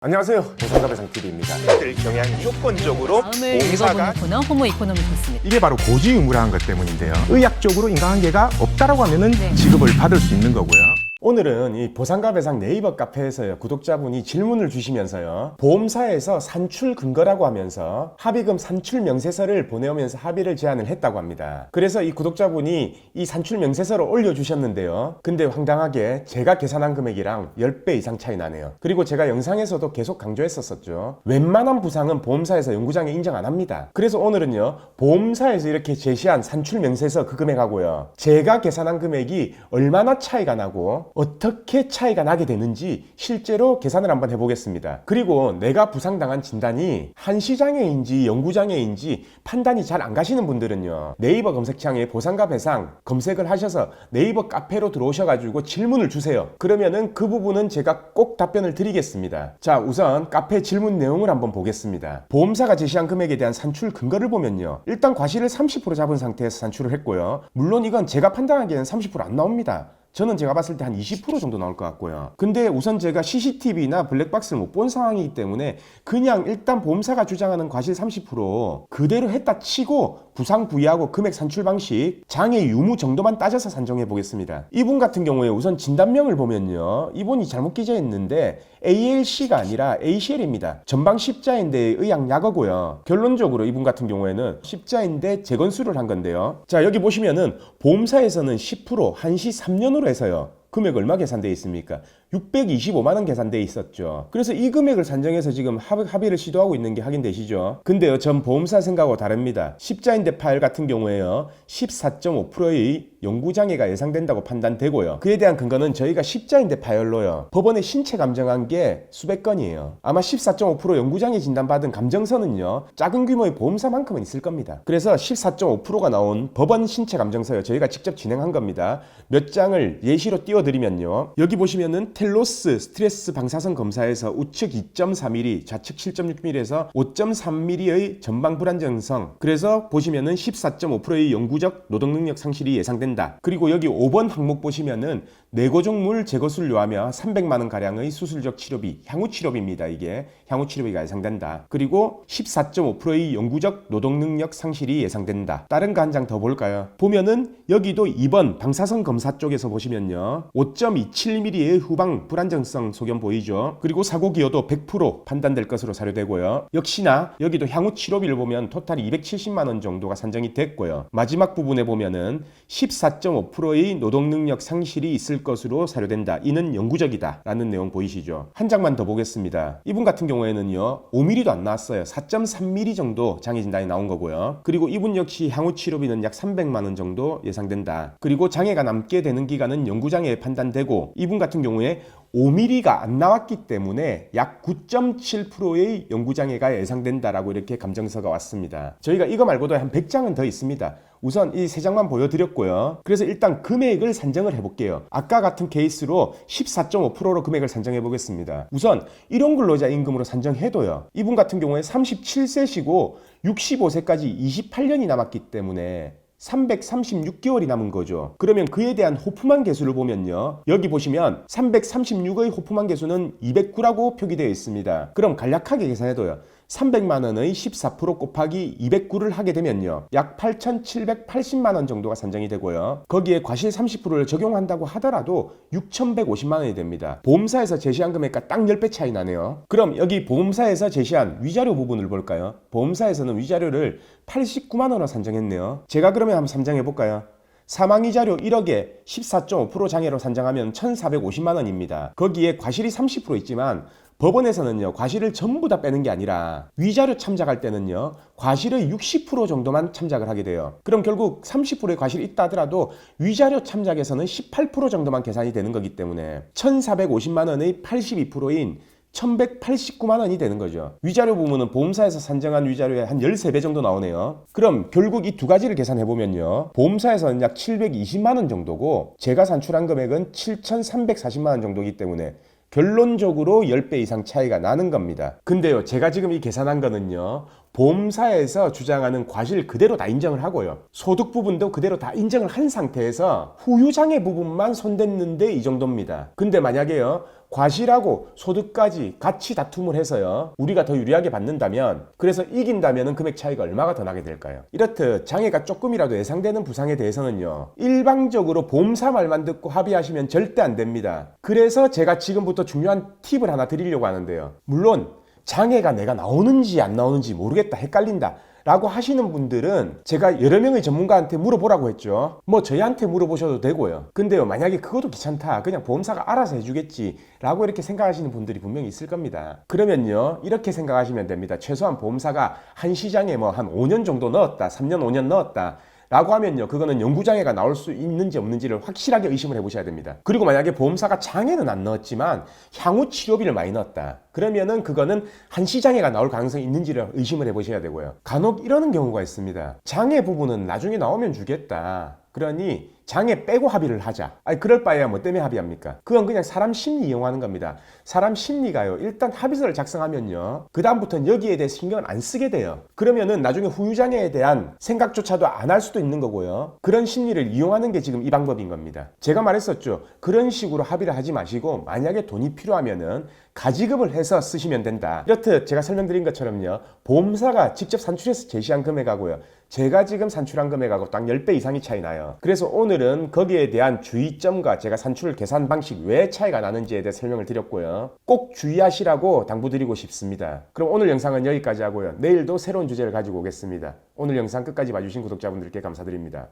안녕하세요. 보상가배상TV입니다. 들 경향이 조건적으로 다음을 공사가 읽어보는 코너 호모 이코노미스입니다. 이게 바로 고지의무라는 것 때문인데요. 의학적으로 인간관계가 없다라고 하면은 네. 지급을 받을 수 있는 거고요. 오늘은 이 보상가배상 네이버 카페에서요, 구독자분이 질문을 주시면서요, 보험사에서 산출 근거라고 하면서 합의금 산출 명세서를 보내오면서 합의를 제안을 했다고 합니다. 그래서 이 구독자분이 이 산출 명세서를 올려주셨는데요. 근데 황당하게 제가 계산한 금액이랑 10배 이상 차이 나네요. 그리고 제가 영상에서도 계속 강조했었죠. 웬만한 부상은 보험사에서 연구장에 인정 안 합니다. 그래서 오늘은요, 보험사에서 이렇게 제시한 산출 명세서 그 금액하고요, 제가 계산한 금액이 얼마나 차이가 나고 어떻게 차이가 나게 되는지 실제로 계산을 한번 해보겠습니다. 그리고 내가 부상당한 진단이 한시장애인지 영구장애인지 판단이 잘 안 가시는 분들은요, 네이버 검색창에 보상가 배상 검색을 하셔서 네이버 카페로 들어오셔가지고 질문을 주세요. 그러면은 그 부분은 제가 꼭 답변을 드리겠습니다. 자, 우선 카페 질문 내용을 한번 보겠습니다. 보험사가 제시한 금액에 대한 산출 근거를 보면요, 일단 과실을 30% 잡은 상태에서 산출을 했고요. 물론 이건 제가 판단하기에는 30% 안 나옵니다. 저는 제가 봤을 때 한 20% 정도 나올 것 같고요. 근데 우선 제가 CCTV나 블랙박스를 못 본 상황이기 때문에 그냥 일단 보험사가 주장하는 과실 30% 그대로 했다 치고 부상 부위하고 금액 산출 방식, 장애 유무 정도만 따져서 산정해 보겠습니다. 이분 같은 경우에 우선 진단명을 보면요, 이분이 잘못 기재했는데 ALC가 아니라 ACL입니다. 전방 십자인대의 의학약어고요. 결론적으로 이분 같은 경우에는 십자인대 재건수를 한 건데요. 자, 여기 보시면은 보험사에서는 10% 한시 3년으로 해서요, 금액 얼마 계산되어 있습니까? 625만 원 계산되어 있었죠. 그래서 이 금액을 산정해서 지금 합의를 시도하고 있는 게 확인되시죠? 근데요, 전 보험사 생각하고 다릅니다. 십자인대 파열 같은 경우에요, 14.5%의 영구장애가 예상된다고 판단되고요. 그에 대한 근거는 저희가 십자인대 파열로요, 법원에 신체 감정한 게 수백 건이에요. 아마 14.5% 영구장애 진단받은 감정서는요, 작은 규모의 보험사만큼은 있을 겁니다. 그래서 14.5%가 나온 법원 신체 감정서요, 저희가 직접 진행한 겁니다. 몇 장을 예시로 띄워드리면요, 여기 보시면은 텔로스 스트레스 방사선 검사에서 우측 2.4mm, 좌측 7.6mm에서 5.3mm의 전방 불안정성, 그래서 보시면은 14.5%의 영구적 노동능력 상실이 예상된다. 그리고 여기 5번 항목 보시면은 뇌고정물 제거술료하며 300만 원 가량의 수술적 치료비, 향후 치료비입니다. 이게 향후 치료비가 예상된다. 그리고 14.5%의 영구적 노동능력 상실이 예상된다. 다른 거 한 장 더 볼까요? 보면은 여기도 2번 방사선 검사 쪽에서 보시면요, 5.27mm의 후방 불안정성 소견 보이죠? 그리고 사고 기여도 100% 판단될 것으로 사료되고요. 역시나 여기도 향후 치료비를 보면 토탈이 270만 원 정도가 산정이 됐고요. 마지막 부분에 보면은 14.5%의 노동능력 상실이 있을 것으로 사료된다. 이는 영구적이다 라는 내용 보이시죠? 한 장만 더 보겠습니다. 이분 같은 경우에는요, 5mm도 안 나왔어요. 4.3mm 정도 장애 진단이 나온 거고요. 그리고 이분 역시 향후 치료비는 약 300만 원 정도 예상된다. 그리고 장애가 남게 되는 기간은 영구장애에 판단되고, 이분 같은 경우에 5mm가 안 나왔기 때문에 약 9.7%의 영구장애가 예상된다라고 이렇게 감정서가 왔습니다. 저희가 이거 말고도 한 100장은 더 있습니다. 우선 이 3장만 보여드렸고요. 그래서 일단 금액을 산정을 해볼게요. 아까 같은 케이스로 14.5%로 금액을 산정해 보겠습니다. 우선 일용근로자 임금으로 산정해도요, 이분 같은 경우에 37세시고 65세까지 28년이 남았기 때문에 336개월이 남은 거죠. 그러면 그에 대한 호프만 개수를 보면요, 여기 보시면 336의 호프만 개수는 209라고 표기되어 있습니다. 그럼 간략하게 계산해도요, 300만 원의 14% 곱하기 209를 하게 되면요, 약 8,780만 원 정도가 산정이 되고요. 거기에 과실 30%를 적용한다고 하더라도 6,150만 원이 됩니다. 보험사에서 제시한 금액과 딱 10배 차이 나네요. 그럼 여기 보험사에서 제시한 위자료 부분을 볼까요? 보험사에서는 위자료를 89만 원으로 산정했네요. 제가 그러면 한번 산정해 볼까요? 사망위자료 1억에 14.5% 장애로 산정하면 1,450만 원입니다. 거기에 과실이 30% 있지만 법원에서는요, 과실을 전부 다 빼는 게 아니라 위자료 참작할 때는요, 과실의 60% 정도만 참작을 하게 돼요. 그럼 결국 30%의 과실이 있다 하더라도 위자료 참작에서는 18% 정도만 계산이 되는 거기 때문에 1,450만 원의 82%인 1,189만 원이 되는 거죠. 위자료 부분은 보험사에서 산정한 위자료의 한 13배 정도 나오네요. 그럼 결국 이 두 가지를 계산해보면요, 보험사에서는 약 720만 원 정도고 제가 산출한 금액은 7,340만 원 정도이기 때문에 결론적으로 10배 이상 차이가 나는 겁니다. 근데요, 제가 지금 이 계산한 거는요, 보험사에서 주장하는 과실 그대로 다 인정을 하고요, 소득 부분도 그대로 다 인정을 한 상태에서 후유장애 부분만 손댔는데 이 정도입니다. 근데 만약에요, 과실하고 소득까지 같이 다툼을 해서요. 우리가 더 유리하게 받는다면, 그래서 이긴다면 금액 차이가 얼마가 더 나게 될까요? 이렇듯 장애가 조금이라도 예상되는 부상에 대해서는요. 일방적으로 보험사 말만 듣고 합의하시면 절대 안 됩니다. 그래서 제가 지금부터 중요한 팁을 하나 드리려고 하는데요. 물론 장애가 내가 나오는지 안 나오는지 모르겠다, 헷갈린다 라고 하시는 분들은 제가 여러 명의 전문가한테 물어보라고 했죠. 뭐 저희한테 물어보셔도 되고요. 근데요, 만약에 그것도 귀찮다, 그냥 보험사가 알아서 해주겠지 라고 이렇게 생각하시는 분들이 분명히 있을 겁니다. 그러면요, 이렇게 생각하시면 됩니다. 최소한 보험사가 한 시장에 뭐 한 5년 정도 넣었다, 3년 5년 넣었다 라고 하면요, 그거는 영구장애가 나올 수 있는지 없는지를 확실하게 의심을 해보셔야 됩니다. 그리고 만약에 보험사가 장애는 안 넣었지만 향후 치료비를 많이 넣었다, 그러면은 그거는 한시장애가 나올 가능성이 있는지를 의심을 해보셔야 되고요. 간혹 이러는 경우가 있습니다. 장애 부분은 나중에 나오면 주겠다, 그러니 장애 빼고 합의를 하자. 아니, 그럴 바에야 뭐 때문에 합의합니까? 그건 그냥 사람 심리 이용하는 겁니다. 사람 심리가요, 일단 합의서를 작성하면요, 그 다음부터는 여기에 대해 신경을 안 쓰게 돼요. 그러면은 나중에 후유장애에 대한 생각조차도 안 할 수도 있는 거고요. 그런 심리를 이용하는 게 지금 이 방법인 겁니다. 제가 말했었죠. 그런 식으로 합의를 하지 마시고, 만약에 돈이 필요하면은 가지급을 해서 쓰시면 된다. 이렇듯 제가 설명드린 것처럼요, 보험사가 직접 산출해서 제시한 금액하고요, 제가 지금 산출한 금액하고 딱 10배 이상이 차이 나요. 그래서 오늘은 거기에 대한 주의점과 제가 산출 계산 방식 왜 차이가 나는지에 대해 설명을 드렸고요. 꼭 주의하시라고 당부드리고 싶습니다. 그럼 오늘 영상은 여기까지 하고요. 내일도 새로운 주제를 가지고 오겠습니다. 오늘 영상 끝까지 봐주신 구독자분들께 감사드립니다.